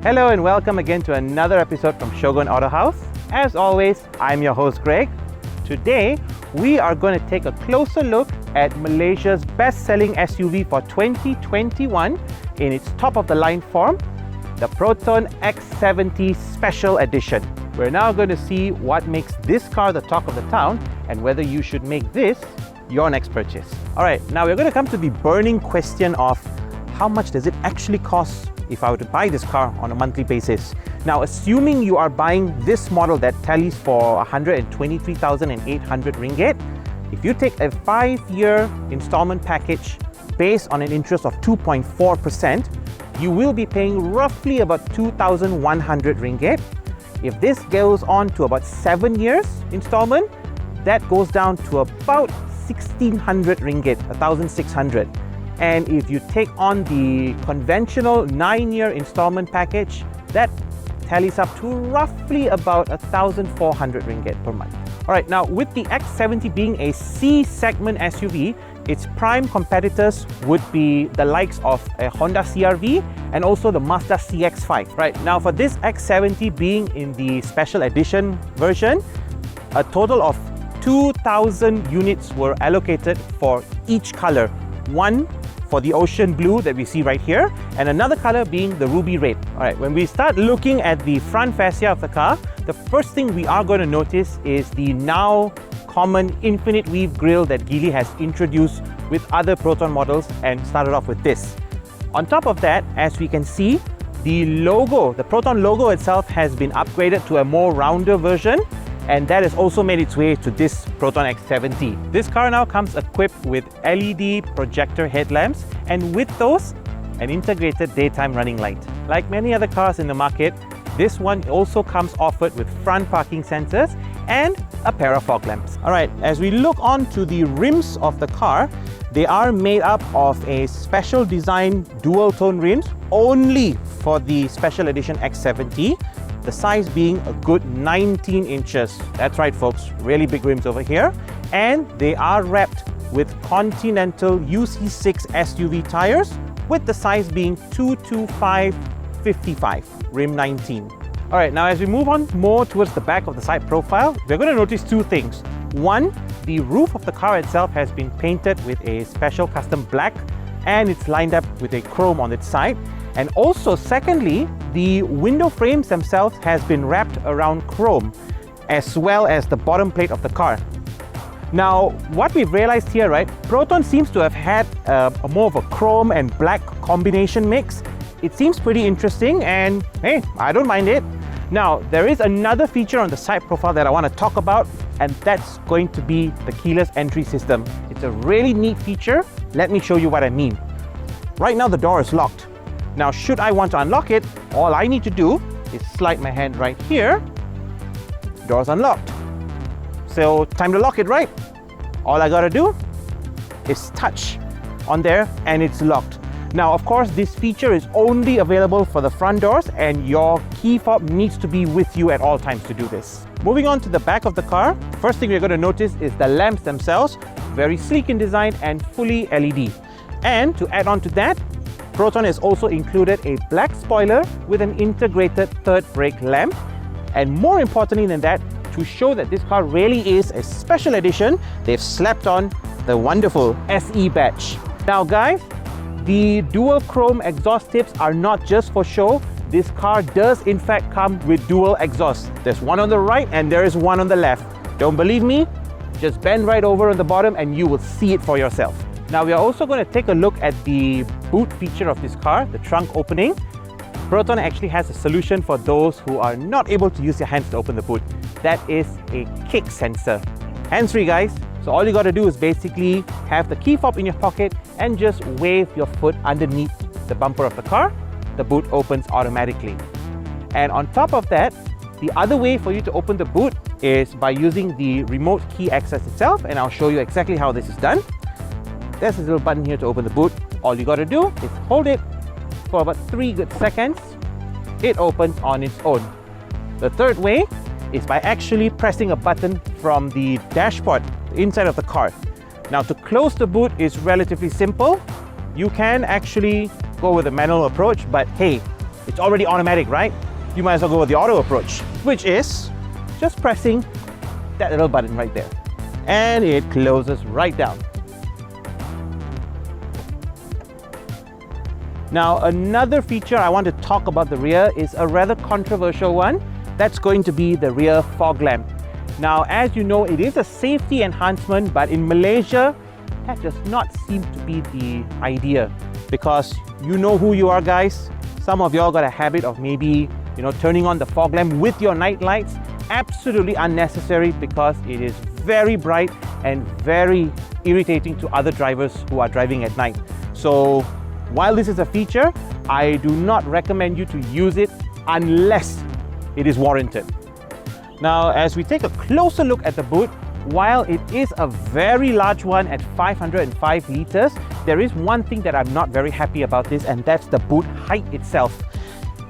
Hello and welcome again to another episode from Shogun Auto House. As always, I'm your host Greg. Today, we are going to take a closer look at Malaysia's best-selling SUV for 2021 in its top-of-the-line form, the Proton x70 Special Edition. We're now going to see what makes this car the talk of the town and whether you should make this your next purchase. Alright, now we're going to come to the burning question of how much does it actually cost if I were to buy this car on a monthly basis. Now, assuming you are buying this model that tallies for 123,800 ringgit, if you take a 5-year installment package based on an interest of 2.4%, you will be paying roughly about 2,100 ringgit. If this goes on to about 7 years installment, that goes down to about 1,600 ringgit, 1,600. And if you take on the conventional 9-year installment package, that tallies up to roughly about 1,400 ringgit per month. Alright, now with the X70 being a C-segment SUV, its prime competitors would be the likes of a Honda CR-V and also the Mazda CX-5. Right, now for this X70 being in the special edition version, a total of 2,000 units were allocated for each color. One for the ocean blue that we see right here, and another color being the ruby red. Alright, when we start looking at the front fascia of the car, the first thing we are going to notice is the now common infinite weave grille that Geely has introduced with other Proton models and started off with this. On top of that, as we can see, the logo, the Proton logo itself has been upgraded to a more rounder version, and that has also made its way to this Proton X70. This car now comes equipped with LED projector headlamps and with those, an integrated daytime running light. Like many other cars in the market, this one also comes offered with front parking sensors and a pair of fog lamps. Alright, as we look on to the rims of the car, they are made up of a special design dual tone rims only for the special edition X70. The size being a good 19 inches. That's right folks, really big rims over here. And they are wrapped with Continental UC6 SUV tires with the size being 225/55, rim 19. Alright, now as we move on more towards the back of the side profile, we're going to notice two things. One, the roof of the car itself has been painted with a special custom black and it's lined up with a chrome on its side. And also, secondly, the window frames themselves has been wrapped around chrome, as well as the bottom plate of the car. Now, what we've realized here, right, Proton seems to have had a more of a chrome and black combination mix. It seems pretty interesting and hey, I don't mind it. Now, there is another feature on the side profile that I want to talk about, and that's going to be the keyless entry system. It's a really neat feature. Let me show you what I mean. Right now, the door is locked. Now, should I want to unlock it, all I need to do is slide my hand right here. Door's unlocked. So, time to lock it, right? All I gotta do is touch on there and it's locked. Now, of course, this feature is only available for the front doors and your key fob needs to be with you at all times to do this. Moving on to the back of the car, the first thing we're going to notice is the lamps themselves, very sleek in design and fully LED. And to add on to that, Proton has also included a black spoiler with an integrated third brake lamp. And more importantly than that, to show that this car really is a special edition, they've slapped on the wonderful SE badge. Now guys, the dual chrome exhaust tips are not just for show. This car does in fact come with dual exhaust. There's one on the right and there is one on the left. Don't believe me? Just bend right over on the bottom and you will see it for yourself. Now we are also going to take a look at the boot feature of this car, the trunk opening. Proton actually has a solution for those who are not able to use their hands to open the boot. That is a kick sensor. Hands-free guys. So all you got to do is basically have the key fob in your pocket and just wave your foot underneath the bumper of the car. The boot opens automatically. And on top of that, the other way for you to open the boot is by using the remote key access itself, and I'll show you exactly how this is done. There's a little button here to open the boot. All you got to do is hold it for about 3 good seconds. It opens on its own. The third way is by actually pressing a button from the dashboard, the inside of the car. Now to close the boot is relatively simple. You can actually go with a manual approach, but hey, It's already automatic, right? You might as well go with the auto approach, which is just pressing that little button right there. And it closes right down. Now, another feature I want to talk about the rear is a rather controversial one. That's going to be the rear fog lamp. Now, as you know, it is a safety enhancement, but in Malaysia, that does not seem to be the idea, because you know who you are, guys. Some of y'all got a habit of maybe, turning on the fog lamp with your night lights. Absolutely unnecessary, because it is very bright and very irritating to other drivers who are driving at night. So while this is a feature, I do not recommend you to use it unless it is warranted. Now, as we take a closer look at the boot, while it is a very large one at 505 liters, there is one thing that I'm not very happy about this, and that's the boot height itself.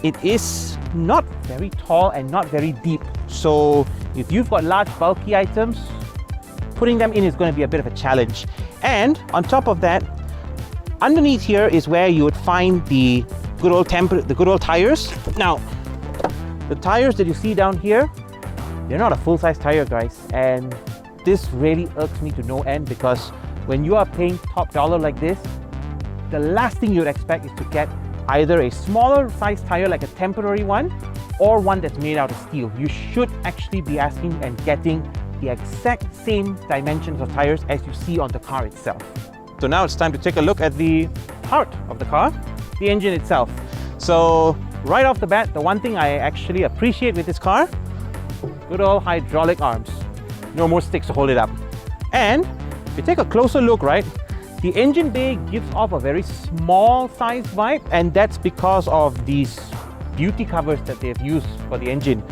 It is not very tall and not very deep. So if you've got large bulky items, putting them in is going to be a bit of a challenge. And on top of that, underneath here is where you would find the good old tires. Now, the tires that you see down here, they're not a full-size tire, guys, and this really irks me to no end, because when you are paying top dollar like this, the last thing you'd expect is to get either a smaller size tire like a temporary one, or one that's made out of steel. You should actually be asking and getting the exact same dimensions of tires as you see on the car itself. So now it's time to take a look at the heart of the car, the engine itself. So right off the bat, the one thing I actually appreciate with this car, good old hydraulic arms. No more sticks to hold it up. And if you take a closer look, right, the engine bay gives off a very small size vibe, and that's because of these beauty covers that they've used for the engine.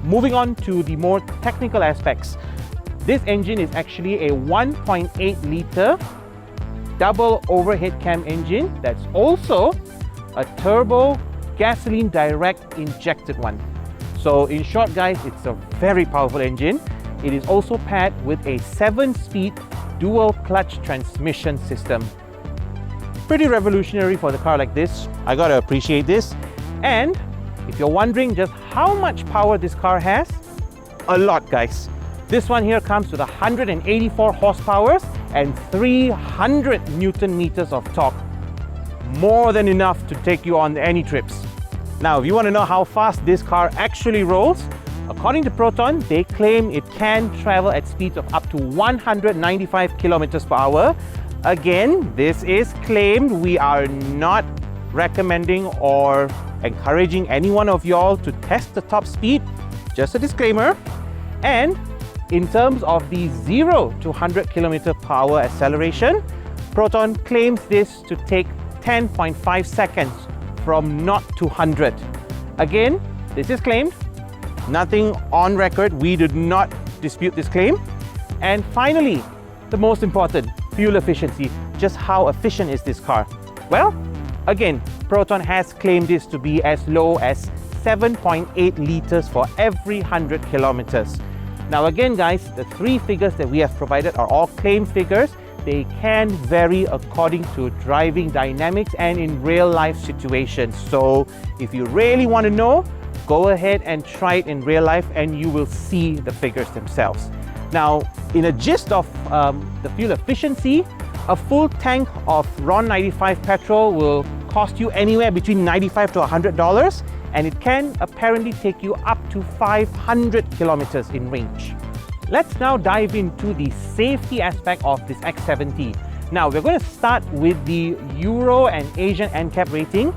Moving on to the more technical aspects, this engine is actually a 1.8 liter double overhead cam engine that's also a turbo gasoline direct injected one. So in short, guys, it's a very powerful engine. It is also paired with a 7-speed dual clutch transmission system. Pretty revolutionary for the car like this. I gotta appreciate this. And if you're wondering just how much power this car has, a lot, guys. This one here comes with 184 horsepower and 300 Newton meters of torque. More than enough to take you on any trips. Now, if you want to know how fast this car actually rolls, according to Proton, they claim it can travel at speeds of up to 195 kilometers per hour. Again, this is claimed. We are not recommending or encouraging any one of y'all to test the top speed. Just a disclaimer. And in terms of the 0 to 100 kilometer per hour acceleration, Proton claims this to take 10.5 seconds from 0 to 100. Again, this is claimed. Nothing on record. We did not dispute this claim. And finally, the most important, fuel efficiency. Just how efficient is this car? Well, again, Proton has claimed this to be as low as 7.8 liters for every 100 kilometers. Now again, guys, the three figures that we have provided are all claim figures. They can vary according to driving dynamics and in real life situations. So if you really want to know, go ahead and try it in real life and you will see the figures themselves. Now, in a gist of the fuel efficiency, a full tank of RON 95 petrol will cost you anywhere between $95 to $100, and it can apparently take you up to 500 kilometers in range. Let's now dive into the safety aspect of this X70. Now, we're going to start with the Euro and Asian NCAP rating.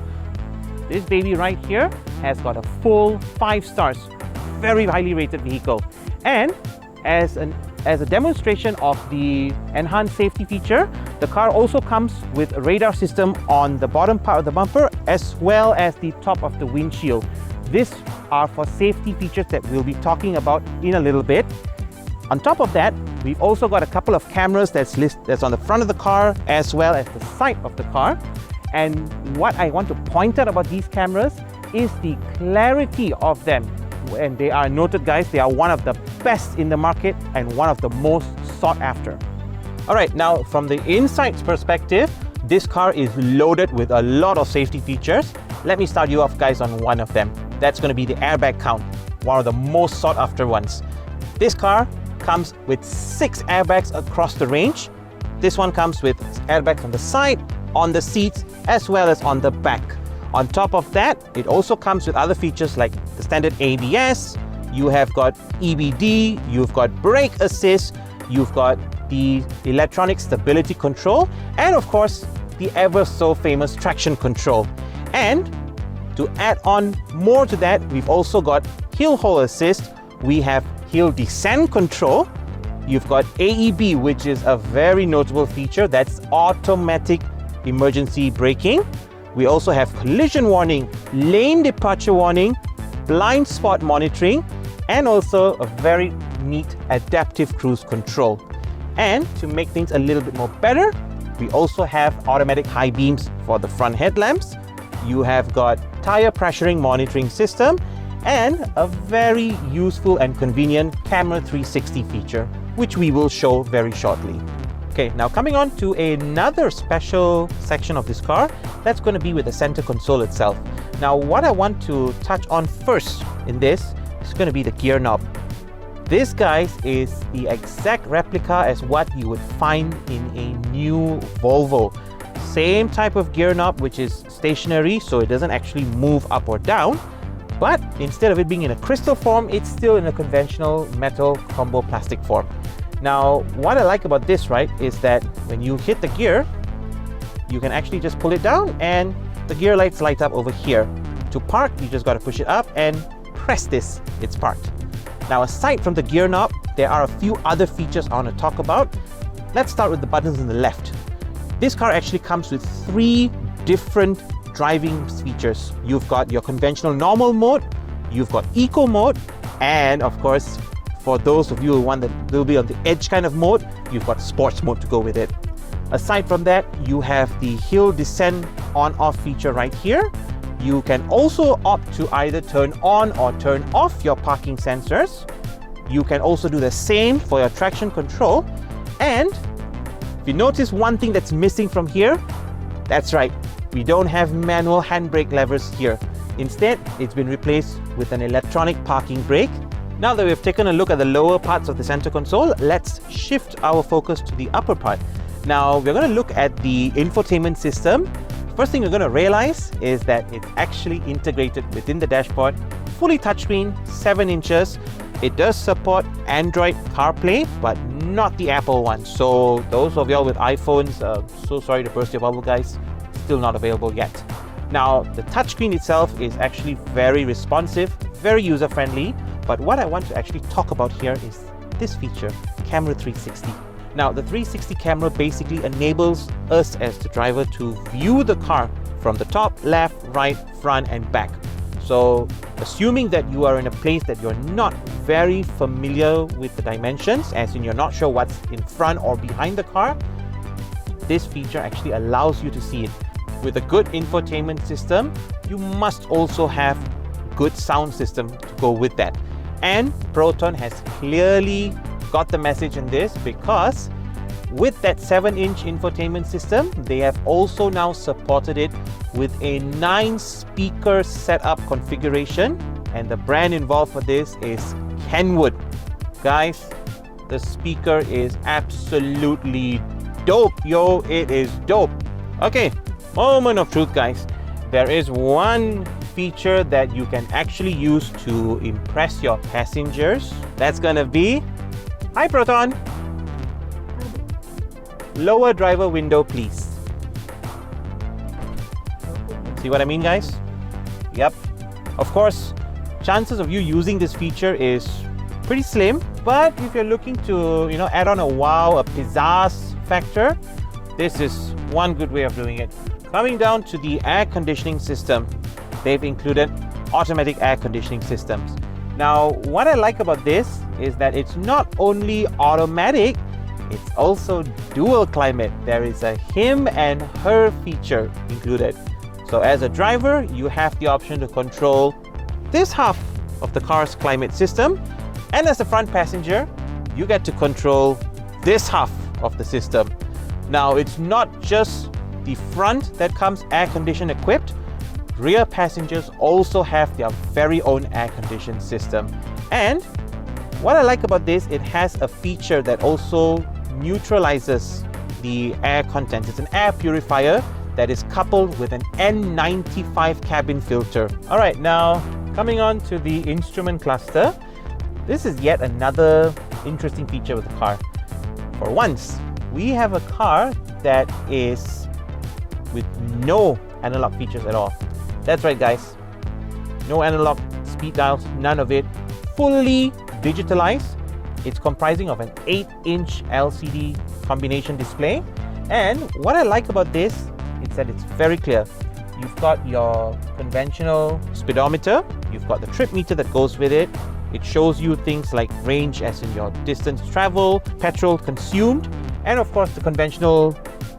This baby right here has got a full 5 stars. Very highly rated vehicle. And as a demonstration of the enhanced safety feature, the car also comes with a radar system on the bottom part of the bumper as well as the top of the windshield. These are for safety features that we'll be talking about in a little bit. On top of that, we've also got a couple of cameras that's on the front of the car as well as the side of the car. And what I want to point out about these cameras is the clarity of them. And they are noted, guys, they are one of the best in the market and one of the most sought after. All right, now from the inside perspective, this car is loaded with a lot of safety features. Let me start you off, guys, on one of them. That's going to be the airbag count, one of the most sought after ones. This car comes with 6 airbags across the range. This one comes with airbags on the side, on the seats, as well as on the back. On top of that, it also comes with other features like the standard ABS, you have got EBD, you've got brake assist, you've got the electronic stability control, and of course, the ever so famous traction control. And to add on more to that, we've also got hill hold assist, we have hill descent control, you've got AEB, which is a very notable feature, that's automatic emergency braking. We also have collision warning, lane departure warning, blind spot monitoring, and also a very neat adaptive cruise control. And to make things a little bit more better, we also have automatic high beams for the front headlamps. You have got tire pressuring monitoring system and a very useful and convenient camera 360 feature, which we will show very shortly. Okay, now coming on to another special section of this car, that's going to be with the center console itself. Now, what I want to touch on first in this is going to be the gear knob. This, guys, is the exact replica as what you would find in a new Volvo. Same type of gear knob, which is stationary, so it doesn't actually move up or down. But instead of it being in a crystal form, it's still in a conventional metal combo plastic form. Now, what I like about this, right, is that when you hit the gear, you can actually just pull it down and the gear lights light up over here. To park, you just got to push it up and press this, it's parked. Now, aside from the gear knob, there are a few other features I want to talk about. Let's start with the buttons on the left. This car actually comes with 3 different driving features. You've got your conventional normal mode, you've got eco mode, and of course, for those of you who want that will be on the edge kind of mode, you've got sports mode to go with it. Aside from that, you have the hill descent on-off feature right here. You can also opt to either turn on or turn off your parking sensors. You can also do the same for your traction control. And if you notice one thing that's missing from here, that's right, we don't have manual handbrake levers here. Instead, it's been replaced with an electronic parking brake. Now that we've taken a look at the lower parts of the center console, let's shift our focus to the upper part. Now, we're going to look at the infotainment system. First thing you're going to realize is that it's actually integrated within the dashboard, fully touchscreen, 7 inches. It does support Android CarPlay, but not the Apple one. So those of y'all with iPhones, so sorry to burst your bubble, guys, still not available yet. Now, the touchscreen itself is actually very responsive, very user-friendly. But what I want to actually talk about here is this feature, Camera 360. Now, the 360 camera basically enables us as the driver to view the car from the top, left, right, front, and back. So, assuming that you are in a place that you're not very familiar with the dimensions, as in you're not sure what's in front or behind the car, this feature actually allows you to see it. With a good infotainment system, you must also have good sound system to go with that. And Proton has clearly got the message in this, because with that 7-inch infotainment system, they have also now supported it with a 9-speaker setup configuration, and the brand involved for this is Kenwood. Guys, the speaker is absolutely dope, yo, it is dope. Okay, moment of truth, guys. There is one feature that you can actually use to impress your passengers. That's gonna be, hi Proton, lower driver window please. See what I mean, guys? Yep. Of course, chances of you using this feature is pretty slim, but if you're looking to, add on a wow, a pizzazz factor, this is one good way of doing it. Coming down to the air conditioning system, they've included automatic air conditioning systems. Now, what I like about this is that it's not only automatic, it's also dual climate. There is a him and her feature included. So as a driver, you have the option to control this half of the car's climate system. And as a front passenger, you get to control this half of the system. Now, it's not just the front that comes air condition equipped. rear passengers also have their very own air conditioning system. And what I like about this, it has a feature that also neutralizes the air content. It's an air purifier that is coupled with an N95 cabin filter. All right, now coming on to the instrument cluster. This is yet another interesting feature with the car. For once, we have a car that is with no analog features at all. That's right, guys. No analog speed dials, none of it. Fully digitalized. It's comprising of an 8-inch LCD combination display. And what I like about this is that it's very clear. You've got your conventional speedometer, you've got the trip meter that goes with it. It shows you things like range as in your distance traveled, petrol consumed, and of course the conventional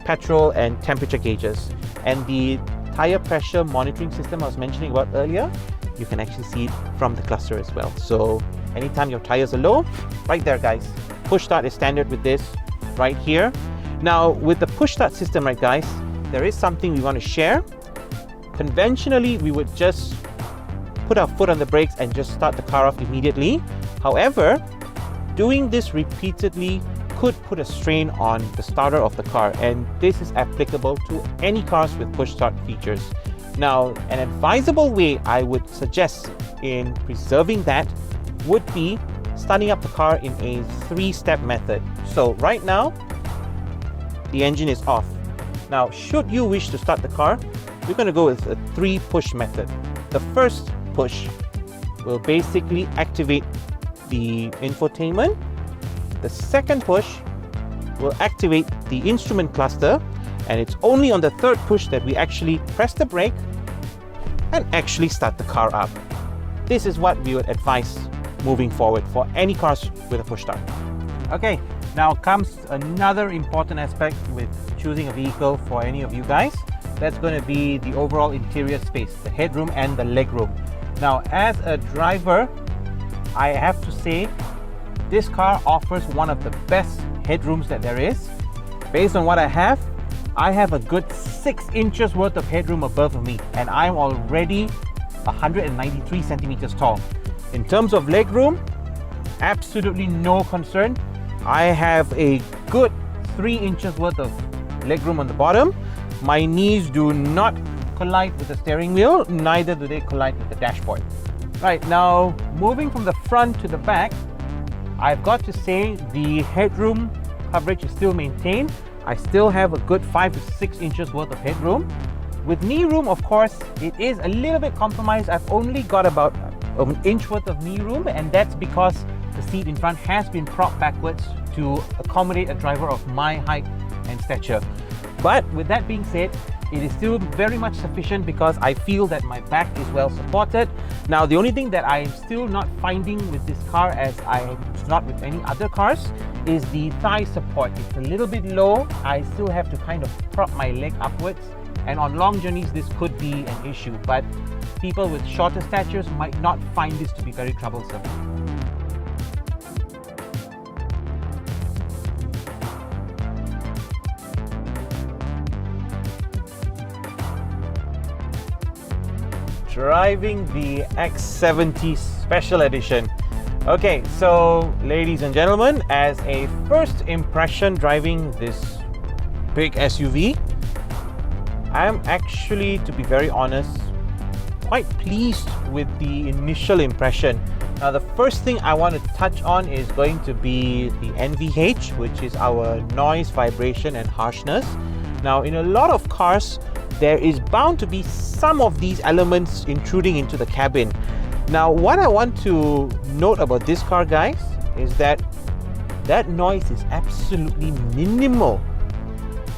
petrol and temperature gauges. And the tire pressure monitoring system I was mentioning about earlier, you can actually see it from the cluster as well. So anytime your tires are low, right there, guys. Push start is standard with this right here. Now with the push start system, right guys, there is something we want to share. Conventionally, we would just put our foot on the brakes and just start the car off immediately. However, doing this repeatedly could put a strain on the starter of the car, and this is applicable to any cars with push start features. Now, an advisable way I would suggest in preserving that would be starting up the car in a 3-step method. So right now, the engine is off. Now, should you wish to start the car, we're going to go with a 3-push method. The first push will basically activate the infotainment. The second push will activate the instrument cluster, and it's only on the third push that we actually press the brake and actually start the car up. This is what we would advise moving forward for any cars with a push start. Okay, now comes another important aspect with choosing a vehicle for any of you guys. That's going to be the overall interior space, the headroom and the legroom. Now, as a driver, I have to say this car offers one of the best headrooms that there is. Based on what I have a good 6 inches worth of headroom above me, and I'm already 193 centimeters tall. In terms of legroom, absolutely no concern. I have a good 3 inches worth of legroom on the bottom. My knees do not collide with the steering wheel, neither do they collide with the dashboard. Right, now moving from the front to the back, I've got to say the headroom coverage is still maintained. I still have a good 5 to 6 inches worth of headroom. With knee room, of course, it is a little bit compromised. I've only got about an inch worth of knee room, and that's because the seat in front has been propped backwards to accommodate a driver of my height and stature. But with that being said, it is still very much sufficient because I feel that my back is well supported. Now, the only thing that I'm still not finding with this car, as I'm not with any other cars, is the thigh support. It's a little bit low. I still have to kind of prop my leg upwards, and on long journeys this could be an issue, but people with shorter statures might not find this to be very troublesome. Driving the X70 Special Edition. Okay, so ladies and gentlemen, as a first impression driving this big SUV, I'm actually, to be very honest, quite pleased with the initial impression. Now, the first thing I want to touch on is going to be the NVH, which is our noise, vibration and harshness. Now, in a lot of cars, there is bound to be some of these elements intruding into the cabin. Now, what I want to note about this car, guys, is that noise is absolutely minimal.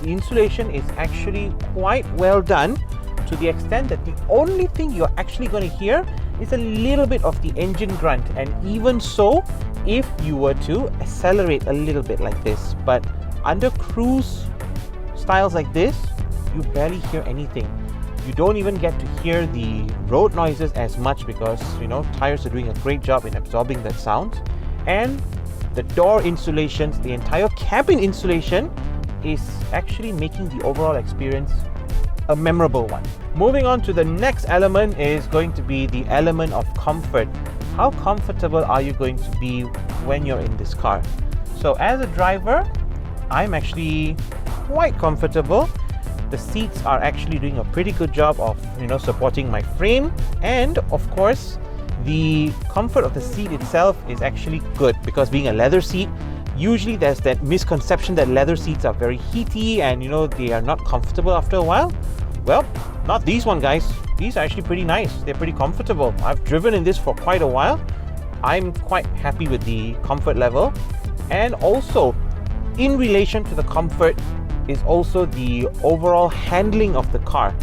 The insulation is actually quite well done, to the extent that the only thing you're actually going to hear is a little bit of the engine grunt, and even so, if you were to accelerate a little bit like this. But under cruise styles like this, you barely hear anything. You don't even get to hear the road noises as much because, you know, tires are doing a great job in absorbing that sound. And the door insulations, the entire cabin insulation is actually making the overall experience a memorable one. Moving on to the next element is going to be the element of comfort. How comfortable are you going to be when you're in this car? So as a driver, I'm actually quite comfortable. The seats are actually doing a pretty good job of, supporting my frame, and of course, the comfort of the seat itself is actually good, because being a leather seat, usually there's that misconception that leather seats are very heaty and they are not comfortable after a while. Well, not these one, guys. These are actually pretty nice. They're pretty comfortable. I've driven in this for quite a while. I'm quite happy with the comfort level. And also, in relation to the comfort is also the overall handling of the car.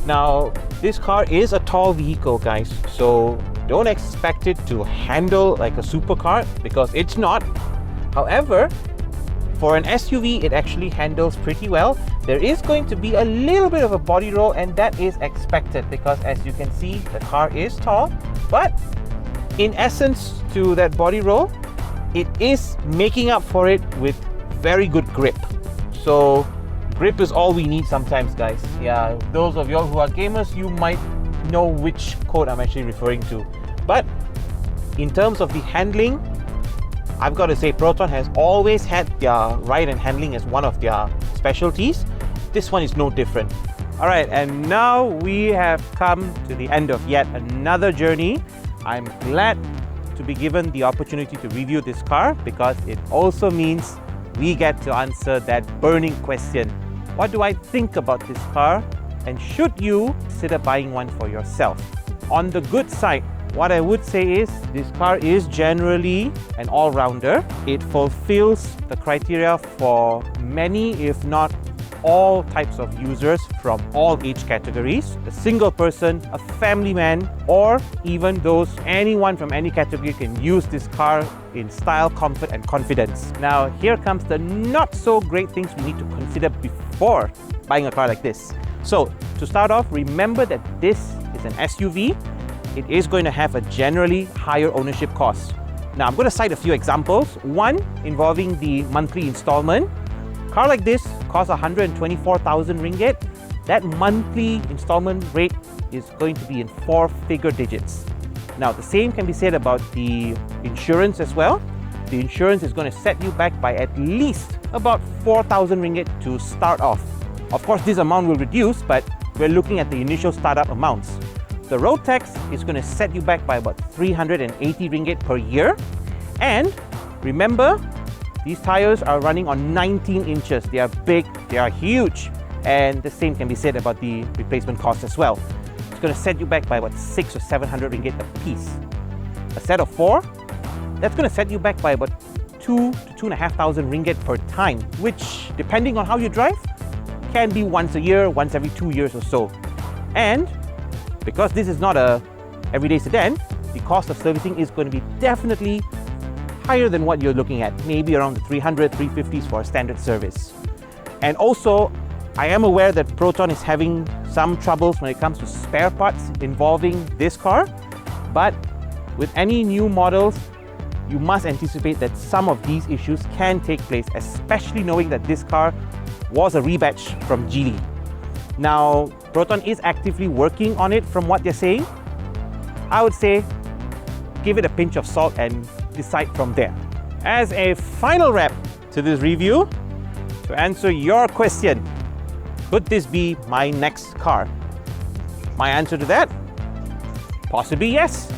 Now, this car is a tall vehicle, guys, so don't expect it to handle like a supercar, because it's not. However, for an SUV, it actually handles pretty well. There is going to be a little bit of a body roll, and that is expected because, as you can see, the car is tall. But in essence to that body roll, it is making up for it with very good grip. So grip is all we need sometimes, guys. Yeah, those of y'all who are gamers, you might know which code I'm actually referring to. But in terms of the handling, I've got to say Proton has always had their ride and handling as one of their specialties. This one is no different. Alright, and now we have come to the end of yet another journey. I'm glad to be given the opportunity to review this car, because it also means we get to answer that burning question. What do I think about this car, and should you consider buying one for yourself? On the good side, what I would say is this car is generally an all-rounder. It fulfills the criteria for many, if not all types of users from all age categories. A single person, a family man, or even anyone from any category can use this car in style, comfort, and confidence. Now, here comes the not so great things we need to consider before buying a car like this. So, to start off, remember that this is an SUV. It is going to have a generally higher ownership cost. Now, I'm going to cite a few examples. One involving the monthly installment. A car like this costs 124,000 ringgit. That monthly installment rate is going to be in 4-figure digits. Now, the same can be said about the insurance as well. The insurance is going to set you back by at least about 4,000 ringgit to start off. Of course, this amount will reduce, but we're looking at the initial startup amounts. The road tax is going to set you back by about 380 ringgit per year. And remember, these tires are running on 19 inches. They are big, they are huge. And the same can be said about the replacement cost as well. It's going to set you back by about 600 or 700 ringgit a piece. A set of 4, that's going to set you back by about 2 to 2,500 ringgit per time, which, depending on how you drive, can be once a year, once every 2 years or so. And because this is not a everyday sedan, the cost of servicing is going to be definitely higher than what you're looking at, maybe around the 300, 350s for a standard service. And also, I am aware that Proton is having some troubles when it comes to spare parts involving this car, but with any new models, you must anticipate that some of these issues can take place, especially knowing that this car was a rebatch from Geely. Now, Proton is actively working on it from what they're saying. I would say give it a pinch of salt and decide from there. As a final wrap to this review, to answer your question, could this be my next car? My answer to that? Possibly yes.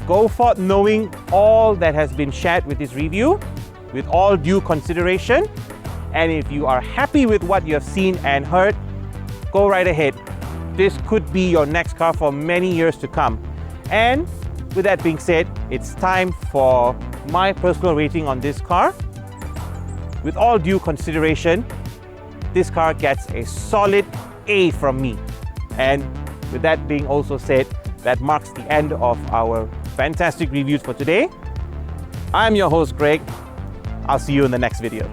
Go forth knowing all that has been shared with this review, with all due consideration. And if you are happy with what you have seen and heard, go right ahead. This could be your next car for many years to come. And with that being said, it's time for my personal rating on this car. With all due consideration, this car gets a solid A from me. And with that being also said, that marks the end of our fantastic reviews for today. I'm your host, Greg. I'll see you in the next video.